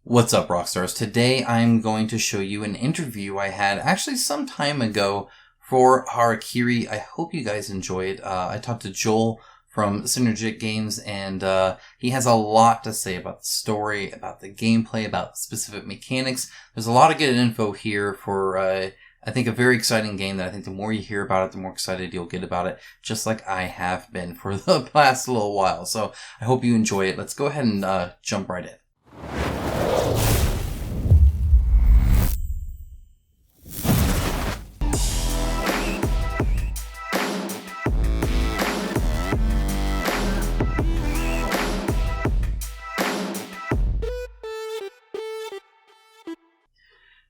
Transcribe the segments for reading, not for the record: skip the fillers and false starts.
What's up, Rockstars? Today I'm going to show you an interview I had actually some time ago for Harakiri. I hope you guys enjoy it. I talked to Joel from Synergic Games, and he has a lot to say about the story, about the gameplay, about specific mechanics. There's a lot of good info here for, I think, a very exciting game that I think the more you hear about it, the more excited you'll get about it, just like I have been for the past little while. So I hope you enjoy it. Let's go ahead and jump right in.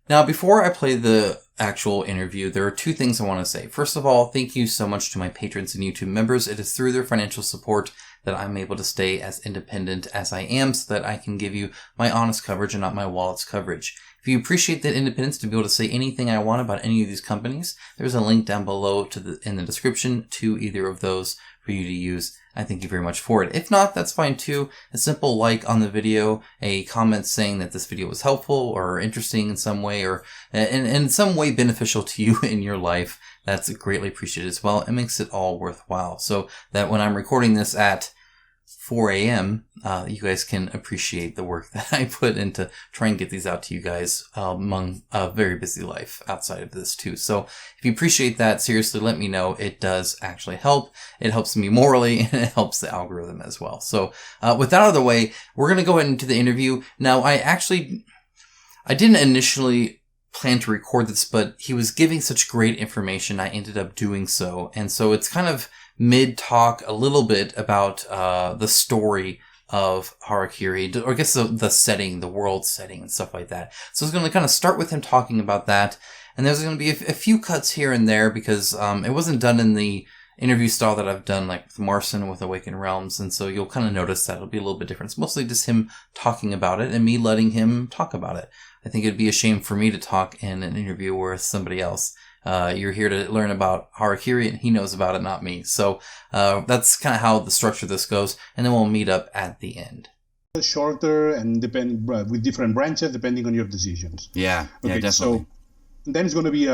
Now, before I play the actual interview, there are two things I want to say. First of all, thank you so much to my patrons and YouTube members. It is through their financial support that I'm able to stay as independent as I am so that I can give you my honest coverage and not my wallet's coverage. If you appreciate that independence to be able to say anything I want about any of these companies, there's a link down below in the description to either of those for you to use. I thank you very much for it. If not, that's fine too. A simple like on the video, a comment saying that this video was helpful or interesting in some way, or in some way beneficial to you in your life, that's greatly appreciated as well. It makes it all worthwhile. So that when I'm recording this at 4 a.m., you guys can appreciate the work that I put into trying to get these out to you guys among a very busy life outside of this too. So if you appreciate that, seriously, let me know. It does actually help. It helps me morally, and it helps the algorithm as well. So with that out of the way, we're going to go ahead into the interview. Now, I didn't initially plan to record this, but he was giving such great information, I ended up doing so. And so it's kind of mid-talk a little bit about the story of Harakiri, or I guess the setting, the world setting and stuff like that. So I was going to kind of start with him talking about that, and there's going to be a few cuts here and there because it wasn't done in the interview style that I've done like with Marcin with Awakened Realms, and so you'll kind of notice that it'll be a little bit different. It's mostly just him talking about it and me letting him talk about it. I think it'd be a shame for me to talk in an interview with somebody else. You're here to learn about Harakiri, and he knows about it, not me. So that's kind of how the structure of this goes, and then we'll meet up at the end. Shorter and with different branches depending on your decisions. Yeah, definitely. So then it's going to be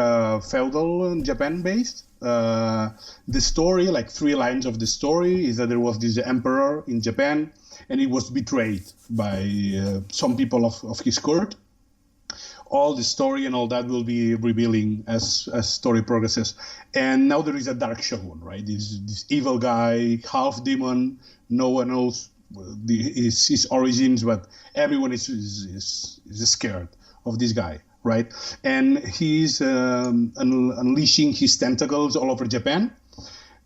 feudal Japan based. The story, like 3 lines of the story, is that there was this emperor in Japan, and he was betrayed by some people of his court. All the story and all that will be revealing as story progresses. And now there is a dark shogun, right? This evil guy, half demon. No one knows his origins, but everyone is scared of this guy, right? And he's unleashing his tentacles all over Japan.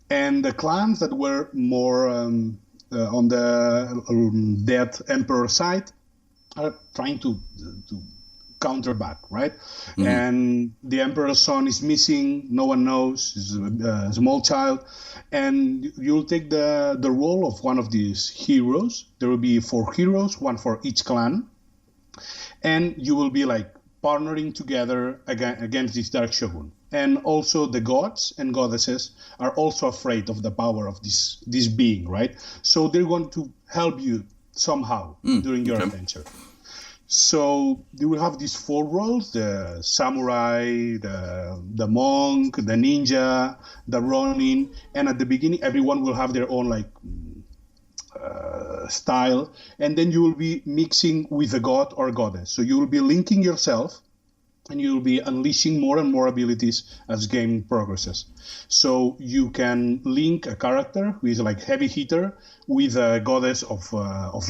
And the clans that were more on the dead emperor side are trying to counter back, right? Mm-hmm. And the emperor's son is missing. No one knows. He's a small child. And you'll take the role of one of these heroes. There will be 4 heroes, 1 for each clan. And you will be like partnering together against this dark shogun. And also the gods and goddesses are also afraid of the power of this being, right? So they're going to help you somehow during your adventure. So you will have these 4 roles: the samurai, the monk, the ninja, the ronin, and at the beginning everyone will have their own style, and then you will be mixing with a god or goddess. So you will be linking yourself, and you will be unleashing more and more abilities as game progresses. So you can link a character who is like heavy hitter with a goddess of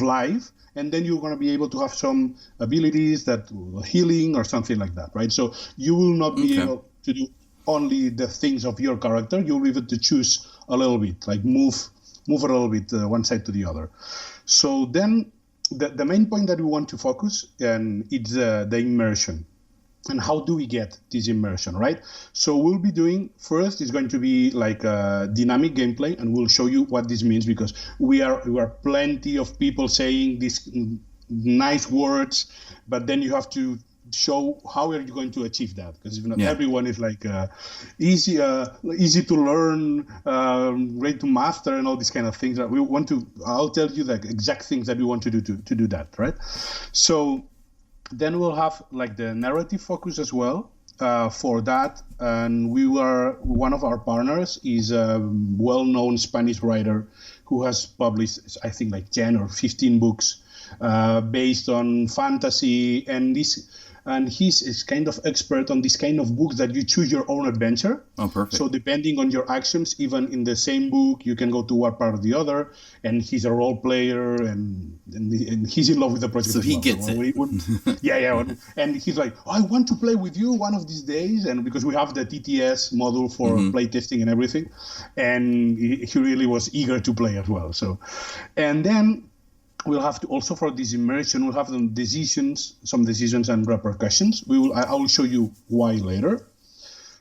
life, and then you're going to be able to have some abilities that healing or something like that, right? So you will not be able to do only the things of your character. You'll be able to choose a little bit, like move a little bit one side to the other. So then the main point that we want to focus on is the immersion. And how do we get this immersion, right? So we'll be doing, first is going to be like a dynamic gameplay, and we'll show you what this means, because we are plenty of people saying these nice words, but then you have to show how are you going to achieve that, because if not everyone is like easy to learn, ready to master, and all these kind of things. I'll tell you the exact things that we want to do to do that, right? So Then we'll have like the narrative focus as well for that. And one of our partners is a well-known Spanish writer who has published, I think, like 10 or 15 books based on fantasy and he's kind of expert on this kind of books that you choose your own adventure. Oh, perfect. So depending on your actions, even in the same book, you can go to one part or the other. And he's a role player, and he's in love with the project. So as he well. gets it. Yeah. And he's like, I want to play with you one of these days. And because we have the TTS module for playtesting and everything. And he really was eager to play as well. So, and then we'll have to also for this immersion, we'll have some decisions and repercussions. I will show you why later.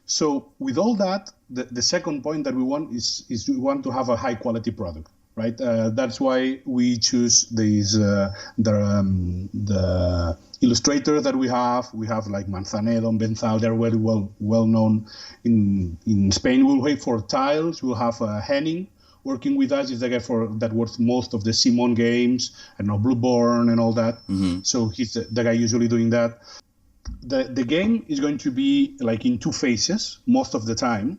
So with all that, the second point that we want is we want to have a high quality product, right? That's why we choose the illustrators that we have. We have like Manzanedo and Benzal. They're very well known in Spain. We'll wait for tiles. We'll have Henning working with us. Is the guy that works most of the Simon games and Blueborn and all that. So he's the guy usually doing that. The game is going to be like in two phases most of the time.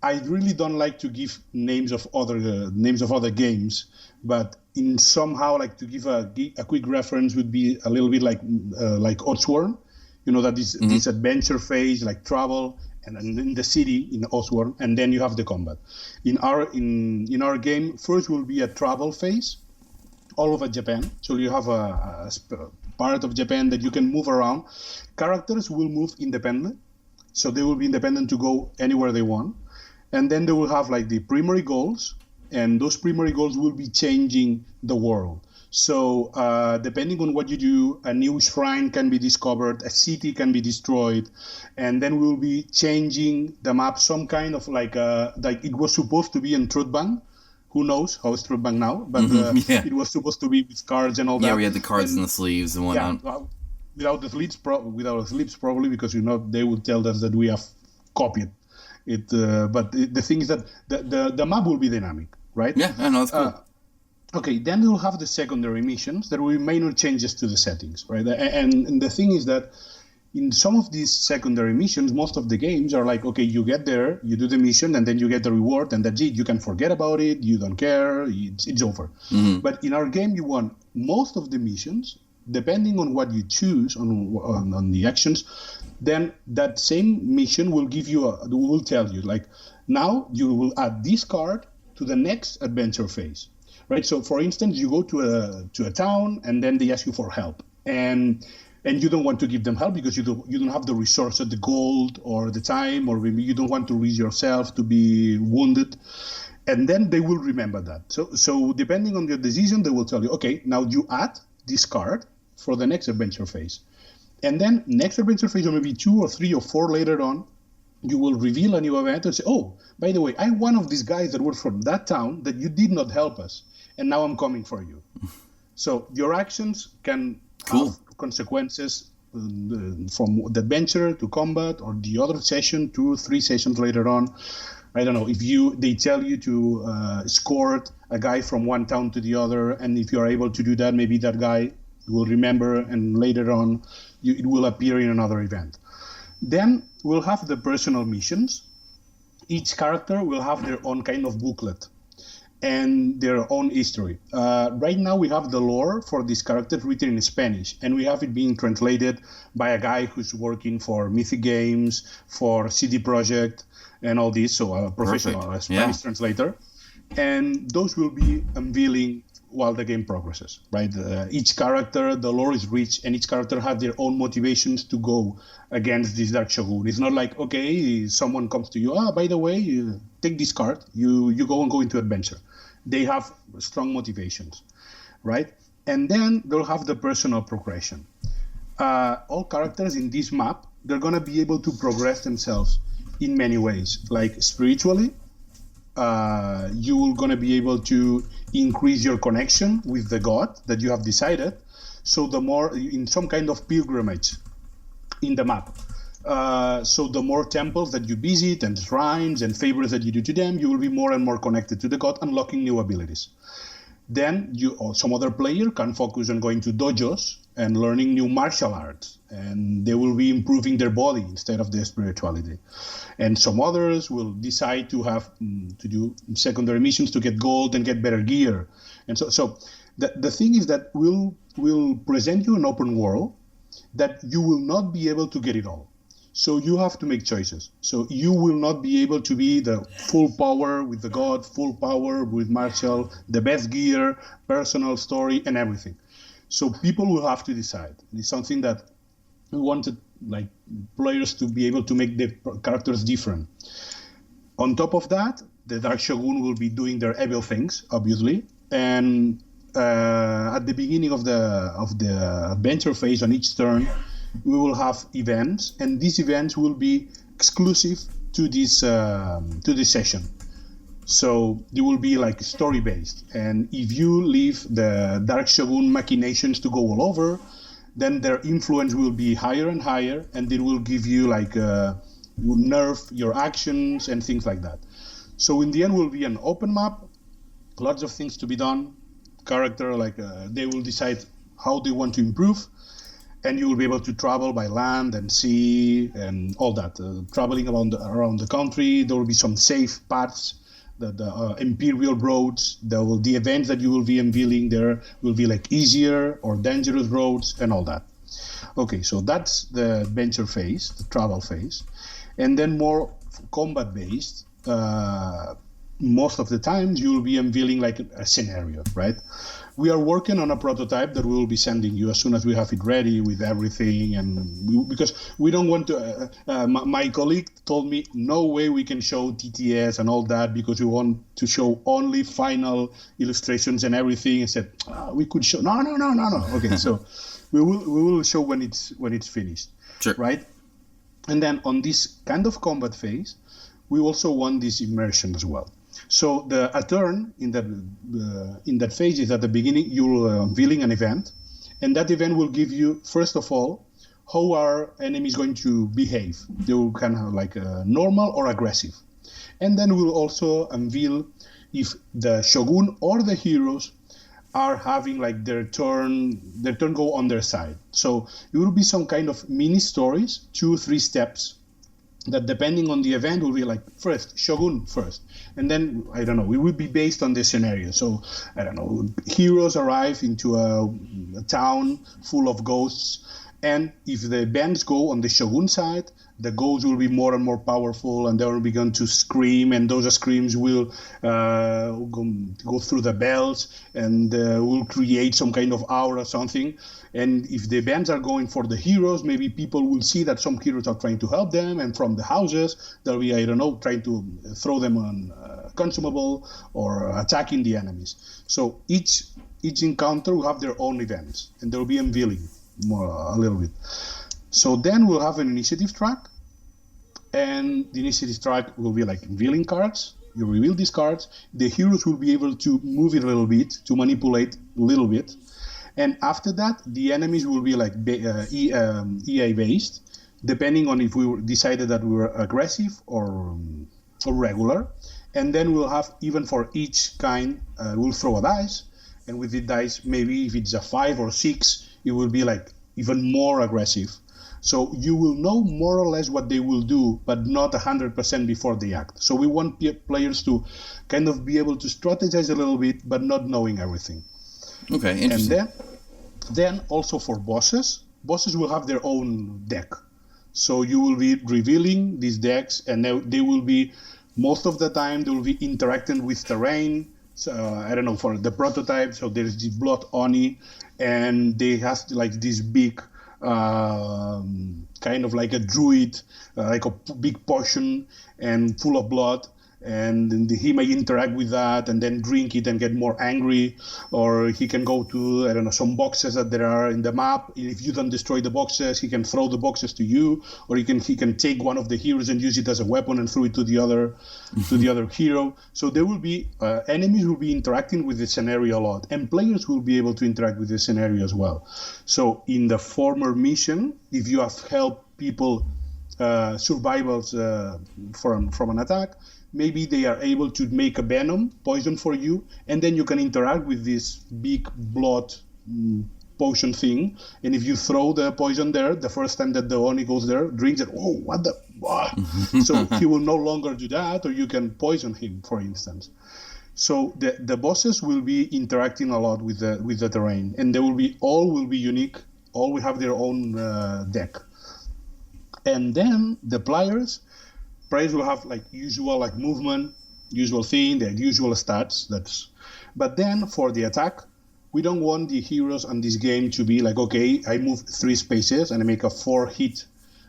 I really don't like to give names of other games, but in somehow like to give a quick reference would be a little bit like Oathsworn, that this adventure phase, like travel and in the city in Oathsworn, and then you have the combat. In our game, first will be a travel phase all over Japan. So you have a part of Japan that you can move around. Characters will move independently, so they will be independent to go anywhere they want. And then they will have like the primary goals, and those primary goals will be changing the world. So depending on what you do, a new shrine can be discovered, a city can be destroyed, and then we'll be changing the map, some kind of like it was supposed to be in Truthbank. Who knows how it's Truthbank now? But it was supposed to be with cards and all that. Yeah, we had the cards and the sleeves and whatnot. Yeah, without the sleeves, probably, because they would tell us that we have copied it. But the thing is that the map will be dynamic, right? Yeah, I know, that's cool. Okay, then we'll have the secondary missions. There will be minor changes to the settings, right? And the thing is that in some of these secondary missions, most of the games are like, okay, you get there, you do the mission, and then you get the reward, and that's it. You can forget about it. You don't care. It's over. But in our game, you want most of the missions, depending on what you choose on the actions, then that same mission will will tell you, like, now you will add this card to the next adventure phase. Right, so for instance, you go to a town, and then they ask you for help, and you don't want to give them help because you don't have the resources, the gold, or the time, or maybe you don't want to risk yourself to be wounded, and then they will remember that. So depending on your decision, they will tell you, okay, now you add this card for the next adventure phase, and then next adventure phase, or maybe 2 or 3 or 4 later on, you will reveal a new event and say, oh, by the way, I'm one of these guys that were from that town that you did not help us, and now I'm coming for you. So your actions can have consequences from the adventure to combat, or the other session, 2, 3 sessions later on. I don't know, if they tell you to escort a guy from one town to the other, and if you're able to do that, maybe that guy will remember, and later on it will appear in another event. Then we'll have the personal missions. Each character will have their own kind of booklet and their own history. Right now we have the lore for this character written in Spanish, and we have it being translated by a guy who's working for Mythic Games, for CD Projekt, and all this, so a professional Spanish translator. And those will be unveiling while the game progresses, right? Each character, the lore is rich, and each character has their own motivations to go against this Dark Shogun. It's not like, okay, someone comes to you, by the way, you take this card, you go into adventure. They have strong motivations, right? And then they'll have the personal progression. All characters in this map, they're going to be able to progress themselves in many ways, like spiritually. You're going to be able to increase your connection with the god that you have decided. So the more in some kind of pilgrimage in the map. So the more temples that you visit and shrines and favors that you do to them, you will be more and more connected to the god, unlocking new abilities. Then some other player can focus on going to dojos and learning new martial arts, and they will be improving their body instead of their spirituality. And some others will decide to have to do secondary missions to get gold and get better gear. And so the thing is that we'll present you an open world that you will not be able to get it all. So you have to make choices. So you will not be able to be the full power with the god, full power with martial, the best gear, personal story, and everything. So people will have to decide. It's something that we wanted like players to be able to make the characters different. On top of that, the Dark Shogun will be doing their evil things, obviously, and at the beginning of the adventure phase on each turn, we will have events, and these events will be exclusive to this session. So they will be like story based, and if you leave the Dark Shogun machinations to go all over, then their influence will be higher and higher, and it will give you like will nerf your actions and things like that. So in the end, will be an open map, lots of things to be done. Character like they will decide how they want to improve. And you will be able to travel by land and sea and all that. Traveling around the country, there will be some safe paths, the imperial roads. The events that you will be unveiling there will be like easier or dangerous roads and all that. Okay, so that's the adventure phase, the travel phase. And then more combat-based, most of the time you will be unveiling like a scenario, right? We are working on a prototype that we will be sending you as soon as we have it ready with everything, and because we don't want to. My colleague told me no way we can show TTS and all that because we want to show only final illustrations and everything. And said we could show no. Okay, so we will show when it's finished, sure. Right? And then on this kind of combat phase, we also want this immersion as well. So a turn in that phase is at the beginning you're unveiling an event, and that event will give you first of all how are enemies going to behave. They will kind of like normal or aggressive, and then we'll also unveil if the shogun or the heroes are having like their turn go on their side. So it will be some kind of mini stories, 2-3 steps, that depending on the event will be like first Shogun first, and then I don't know, it will be based on the scenario. So I don't know, heroes arrive into a town full of ghosts, and if the events go on the Shogun side, the ghosts will be more and more powerful, and they will begin to scream, and those screams will go through the bells and will create some kind of aura or something. And if the events are going for the heroes, maybe people will see that some heroes are trying to help them, and from the houses, they'll be, I don't know, trying to throw them on consumable or attacking the enemies. So each encounter will have their own events, and there will be unveiling a little bit. So then we'll have an initiative track, and the initiative track will be like revealing cards. You reveal these cards. The heroes will be able to move it a little bit, to manipulate a little bit. And after that, the enemies will be like EA based, depending on if we decided that we were aggressive or regular. And then we'll have, even for each kind, we'll throw a dice. And with the dice, maybe if it's a 5 or 6, it will be like even more aggressive. So you will know more or less what they will do, but not 100% before they act. So we want players to kind of be able to strategize a little bit, but not knowing everything. Okay, interesting. And then also for bosses will have their own deck. So you will be revealing these decks, and they will be, most of the time, they will be interacting with terrain. So I don't know, for the prototype, so there's the Blood Oni, and they have like this big kind of like a druid, like a big potion and full of blood, and he may interact with that and then drink it and get more angry. Or he can go to, I don't know, some boxes that there are in the map. If you don't destroy the boxes, he can throw the boxes to you, or he can take one of the heroes and use it as a weapon and throw it to the other hero. So there will be enemies will be interacting with the scenario a lot, and players will be able to interact with the scenario as well. So in the former mission, if you have helped people survivals from an attack, maybe they are able to make a venom poison for you, and then you can interact with this big blood potion thing, and if you throw the poison there, the first time that the Oni goes there, drinks it, oh, what the... So he will no longer do that, or you can poison him, for instance. So the bosses will be interacting a lot with the terrain, and they will be unique. All will have their own deck, and then the players will have like usual like movement, usual thing, the usual stats. But then for the attack, we don't want the heroes on this game to be like, okay, I move 3 spaces and I make a 4-hit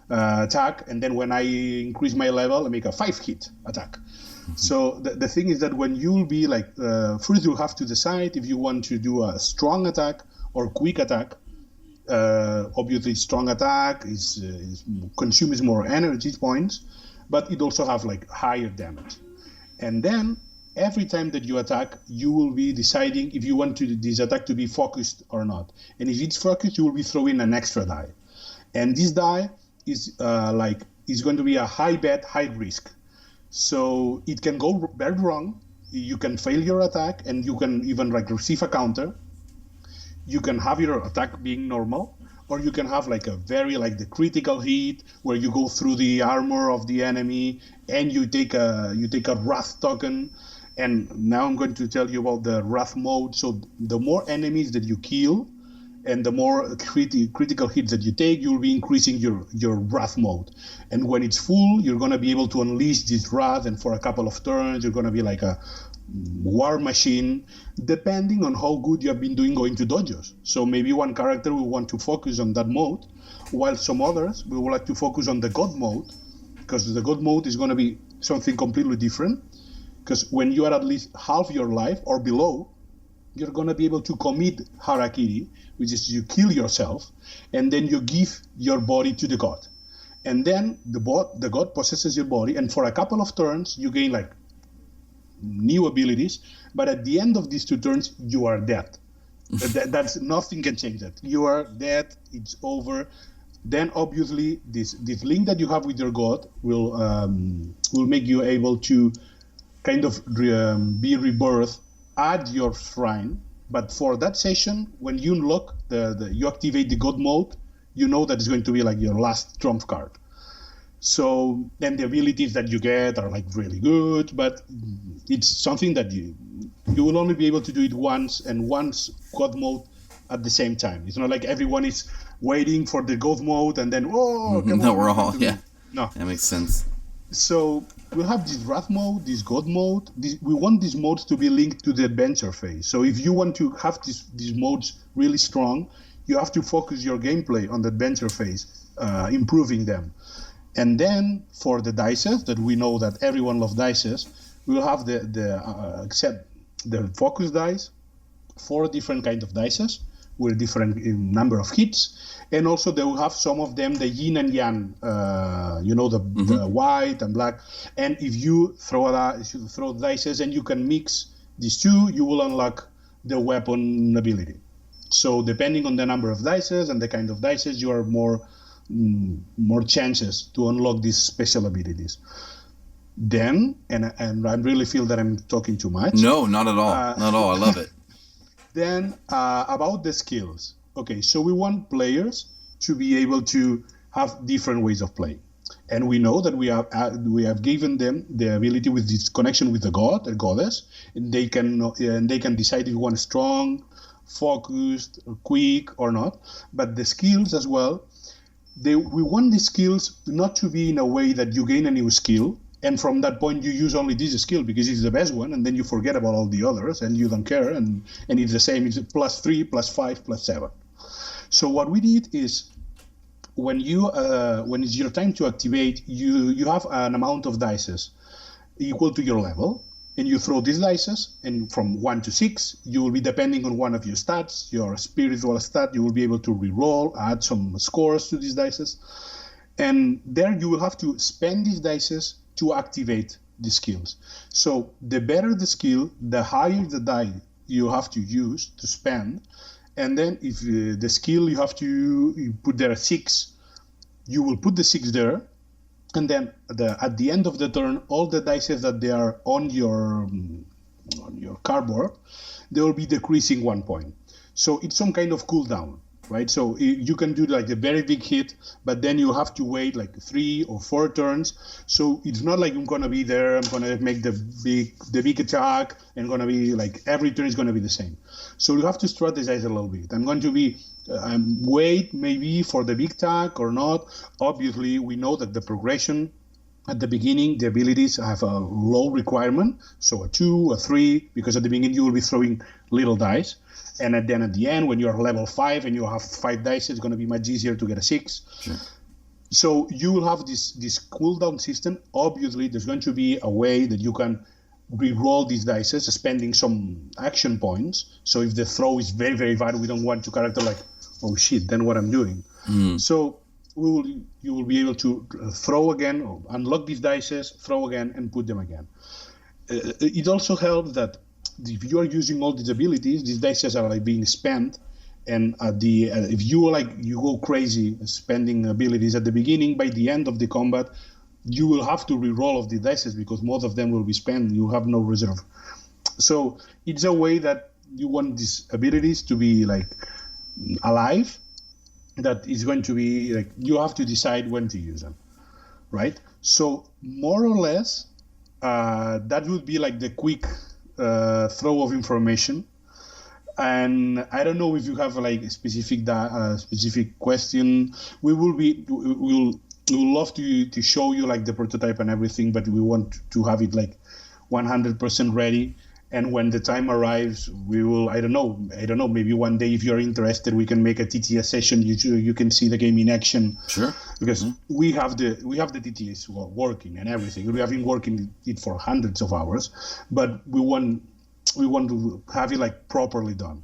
attack, and then when I increase my level, I make a 5-hit attack. So the thing is that when you'll be like, first you'll have to decide if you want to do a strong attack or quick attack. Obviously, strong attack consumes more energy points, but it also have like higher damage. And then every time that you attack, you will be deciding if you want this attack to be focused or not. And if it's focused, you will be throwing an extra die. And this die is going to be a high bet, high risk. So it can go very wrong. You can fail your attack, and you can even like receive a counter. You can have your attack being normal, or you can have like a very like the critical hit where you go through the armor of the enemy and you take a wrath token. And now I'm going to tell you about the wrath mode. So the more enemies that you kill and the more critical hits that you take, you'll be increasing your wrath mode. And when it's full, you're going to be able to unleash this wrath, and for a couple of turns, you're going to be like a war machine, depending on how good you have been doing going to dojos. So maybe one character will want to focus on that mode, while some others will like to focus on the god mode, because the god mode is going to be something completely different. Because when you are at least half your life or below, you're going to be able to commit harakiri, which is you kill yourself, and then you give your body to the god. And then the god possesses your body, and for a couple of turns, you gain like new abilities, but at the end of these 2 turns, you are dead. That's nothing can change that. You are dead, it's over. Then obviously this link that you have with your god will make you able to kind of be rebirthed at your shrine. But for that session, when you unlock you activate the god mode, you know that it's going to be like your last trump card. So then the abilities that you get are like really good, but it's something that you will only be able to do it once, and once god mode at the same time. It's not like everyone is waiting for the god mode and then we're all no, that makes sense. So we'll have this wrath mode, this god mode. We want these modes to be linked to the adventure phase. So if you want to have these modes really strong, you have to focus your gameplay on the adventure phase, improving them. And then for the dices, that we know that everyone loves dices, we'll have except the focus dice, 4 different kinds of dices with different number of hits, and also they will have some of them the yin and yang, the white and black. And if you throw dices and you can mix these 2, you will unlock the weapon ability. So depending on the number of dices and the kind of dices, you are more chances to unlock these special abilities. Then, and I really feel that I'm talking too much. No, not at all. Not at all. I love it. Then about the skills. Okay, so we want players to be able to have different ways of playing, and we know that we have given them the ability with this connection with the god or goddess, and they can decide if you want strong, focused, or quick or not. But the skills as well. We want the skills not to be in a way that you gain a new skill, and from that point you use only this skill because it's the best one, and then you forget about all the others and you don't care, and it's the same. It's +3, +5, +7. So what we did is when it's your time to activate, you have an amount of dices equal to your level, and you throw these dices, and from 1 to 6, you will be depending on one of your stats, your spiritual stat, you will be able to re-roll, add some scores to these dices, and there you will have to spend these dices to activate the skills. So the better the skill, the higher the die you have to use to spend, and then if the skill you have to put there 6, you will put the 6 there. And then at the end of the turn, all the dice that they are on your cardboard, they will be decreasing 1 point. So it's some kind of cooldown, right? So you can do like a very big hit, but then you have to wait like 3 or 4 turns. So it's not like I'm gonna be there, I'm gonna make the big attack, and gonna be like every turn is gonna be the same. So you have to strategize a little bit. I'm going to be wait maybe for the big attack or not. Obviously, we know that the progression at the beginning, the abilities have a low requirement, so a 2, a 3, because at the beginning you will be throwing little dice. And then at the end, when you're level 5 and you have 5 dice, it's going to be much easier to get a 6. Sure. So you will have this cooldown system. Obviously, there's going to be a way that you can re-roll these dice, spending some action points. So if the throw is very, very bad, we don't want to character like, oh shit, then what I'm doing. So you will be able to throw again, or unlock these dice, throw again, and put them again. It also helps that if you are using all these abilities, these dice are like being spent, and at the if you go crazy spending abilities at the beginning, by the end of the combat, you will have to re-roll of the dice because most of them will be spent. You have no reserve. So it's a way that you want these abilities to be like alive. That is going to be like you have to decide when to use them, right? So more or less, that would be like the quick throw of information. And I don't know if you have like a specific question. We'll love to show you like the prototype and everything, but we want to have it like 100% ready. And when the time arrives, we will, I don't know, maybe one day if you're interested, we can make a TTS session. You can see the game in action. Sure. Because we have the TTS working and everything. We have been working it for hundreds of hours, but we want to have it like properly done.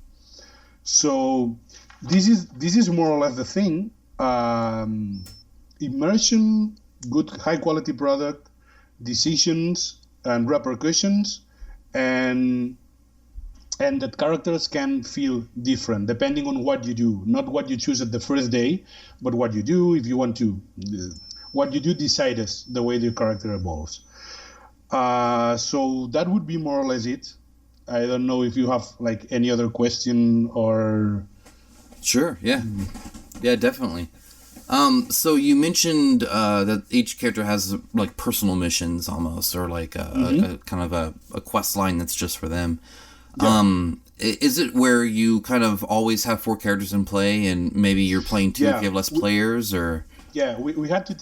So this is more or less the thing. Immersion, good high quality product, decisions and repercussions. And that characters can feel different depending on what you do, not what you choose at the first day, but what you do. If you want to, what you do decides the way the character evolves. So that would be more or less it. I don't know if you have like any other question or. Sure. Yeah. Yeah. Definitely. So you mentioned that each character has like personal missions almost, or like a kind of a quest line that's just for them. Yeah. Is it where you kind of always have 4 characters in play, and maybe you're playing 2 if you have less players, or? Yeah, we had to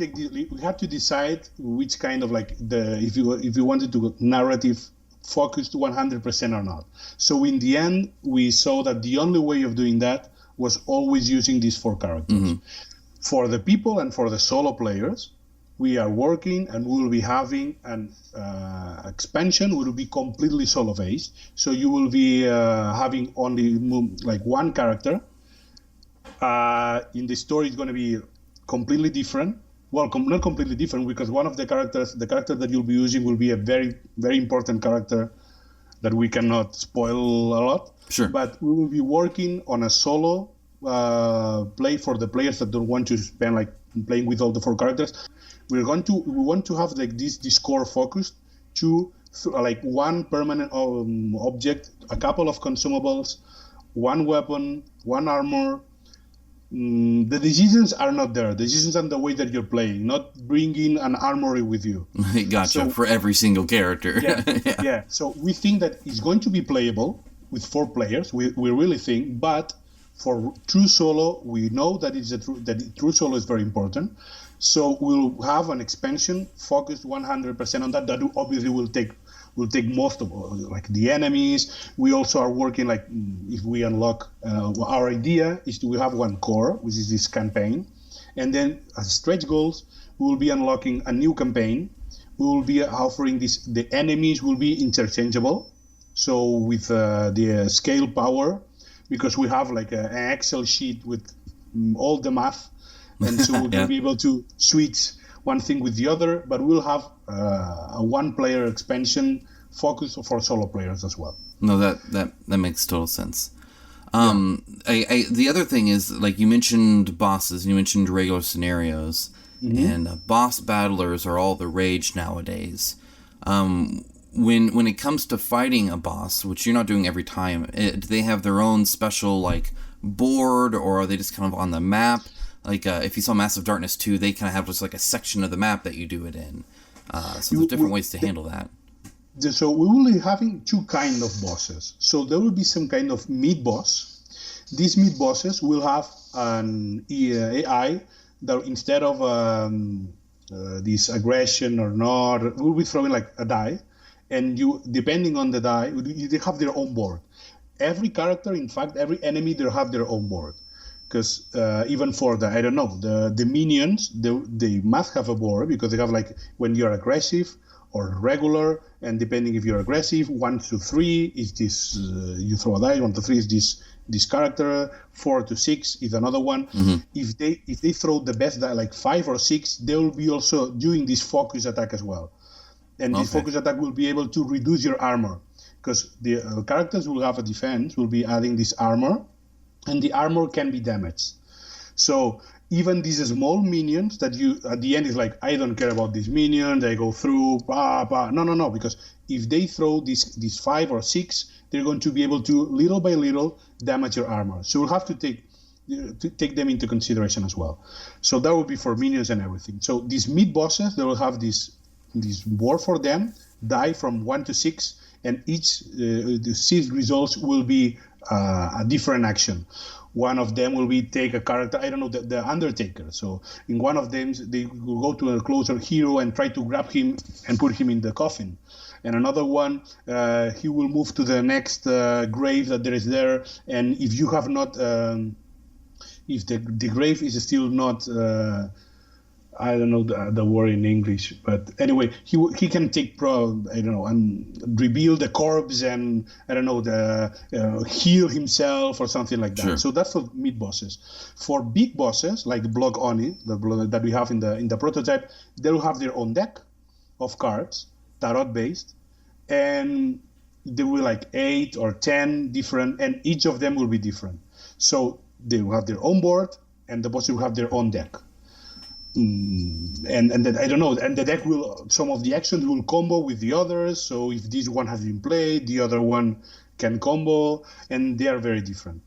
we had to decide which kind of like if you wanted to go narrative focused 100% or not. So in the end, we saw that the only way of doing that was always using these 4 characters. For the people and for the solo players, we are working and we will be having an expansion. Will be completely solo based. So you will be having only like 1 character. In the story, it's going to be completely different. Well, not completely different, because one of the character that you'll be using will be a very, very important character that we cannot spoil a lot. Sure. But we will be working on a solo play for the players that don't want to spend like playing with all the 4 characters. We want to have like this core focused to like 1 permanent object, a couple of consumables, 1 weapon, 1 armor. The decisions are not there. The decisions are the way that you're playing, not bringing an armory with you. Gotcha. So, for every single character. Yeah. So we think that it's going to be playable with 4 players. We really think, but for true solo, we know that true solo is very important. So we'll have an expansion focused 100% on that. That obviously will take most of like the enemies. We also are working like if we unlock our idea is to have 1 core, which is this campaign, and then as stretch goals, we will be unlocking a new campaign. We will be offering this. The enemies will be interchangeable. So with the scale power, because we have like an Excel sheet with all the math, and so we'll be able to switch one thing with the other, but we'll have a 1-player expansion focus for solo players as well. No, that makes total sense. The other thing is, like you mentioned bosses, you mentioned regular scenarios, and boss battlers are all the rage nowadays. when it comes to fighting a boss, which you're not doing every time, do they have their own special like board, or are they just kind of on the map? Like if you saw Massive Darkness 2, they kind of have just like a section of the map that you do it in. So there's different ways to handle that. So we will be having two kind of bosses. So there will be some kind of mid boss. These mid bosses will have an AI that instead of this aggression or not, we'll be throwing like a die, and you, depending on the die, they have their own board. Every character, in fact, every enemy, they have their own board. Because even for the minions, they must have a board, because they have like when you're aggressive or regular, and depending if you're aggressive, 1 to 3 is this, you throw a die, 1 to 3 is this character, 4 to 6 is another one. Mm-hmm. If they throw the best die, like 5 or 6, they will be also doing this focus attack as well. And this focus attack will be able to reduce your armor, because the characters will have a defense, will be adding this armor, and the armor can be damaged. So even these small minions that you at the end is like, I don't care about these minions, they go through, no, because if they throw these 5 or 6, they're going to be able to little by little damage your armor. So we'll have to take them into consideration as well. So that will be for minions and everything. So these mid bosses, they will have this board for them, die from 1 to 6, and each the 6 results will be a different action. One of them will be take a character, I don't know, the Undertaker. So in one of them, they will go to a closer hero and try to grab him and put him in the coffin. And another one, he will move to the next grave that there is there. And if you have not, if the grave is still not, I don't know the word in English, but anyway, he can take and reveal the corpse and heal himself or something like that. Sure. So that's for mid bosses. For big bosses like the Block Oni, the block that we have in the prototype, they will have their own deck of cards, tarot based, and there will like 8 or 10 different, and each of them will be different. So they will have their own board, and the bosses will have their own deck. And then, I don't know, and the deck will, some of the actions will combo with the others. So if this one has been played, the other one can combo, and they are very different.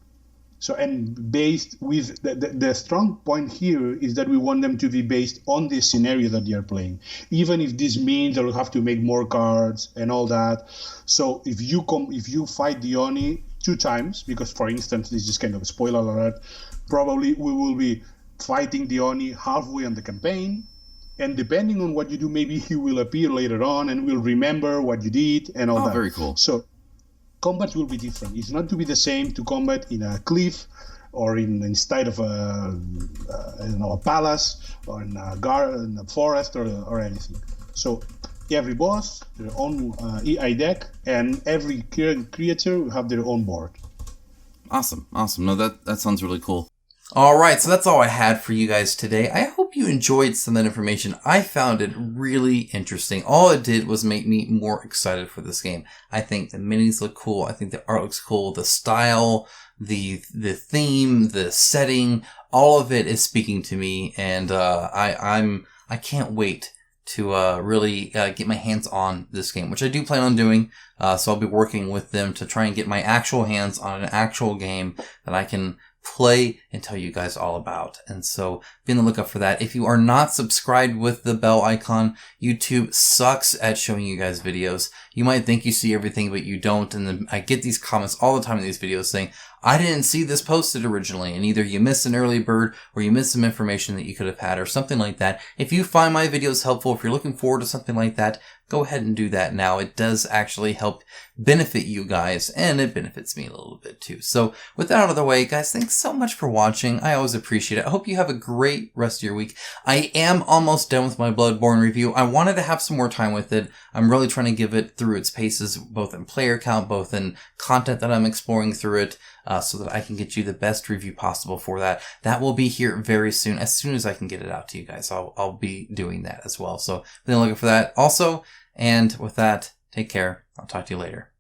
So, and based with the strong point here is that we want them to be based on the scenario that they are playing, even if this means that we'll have to make more cards and all that. So if you fight the Oni 2 times, because for instance, this is kind of a spoiler alert, probably we will be fighting the Oni halfway on the campaign, and depending on what you do, maybe he will appear later on and will remember what you did and all that. Oh, very cool. So combat will be different. It's not to be the same to combat in a cliff or inside of a palace or in a forest or anything. So every boss, their own EI deck, and every creature will have their own board. Awesome. No, that sounds really cool. All right, so that's all I had for you guys today. I hope you enjoyed some of that information. I found it really interesting. All it did was make me more excited for this game. I think the minis look cool. I think the art looks cool. The style, the theme, the setting, all of it is speaking to me, and I can't wait to really get my hands on this game, which I do plan on doing. So I'll be working with them to try and get my actual hands on an actual game that I can play and tell you guys all about. And so be on the lookout for that. If you are not subscribed with the bell icon, YouTube sucks at showing you guys videos. You might think you see everything, but you don't. And then I get these comments all the time in these videos saying, I didn't see this posted originally, and either you missed an early bird or you missed some information that you could have had or something like that. If you find my videos helpful, if you're looking forward to something like that, go ahead and do that now. It does actually help benefit you guys, and it benefits me a little bit too. So with that out of the way, guys, thanks so much for watching. I always appreciate it. I hope you have a great rest of your week. I am almost done with my Bloodborne review. I wanted to have some more time with it. I'm really trying to give it through its paces, both in player count, both in content that I'm exploring through it, so that I can get you the best review possible for that. That will be here very soon. As soon as I can get it out to you guys, I'll be doing that as well. So be looking for that also. And with that, take care. I'll talk to you later.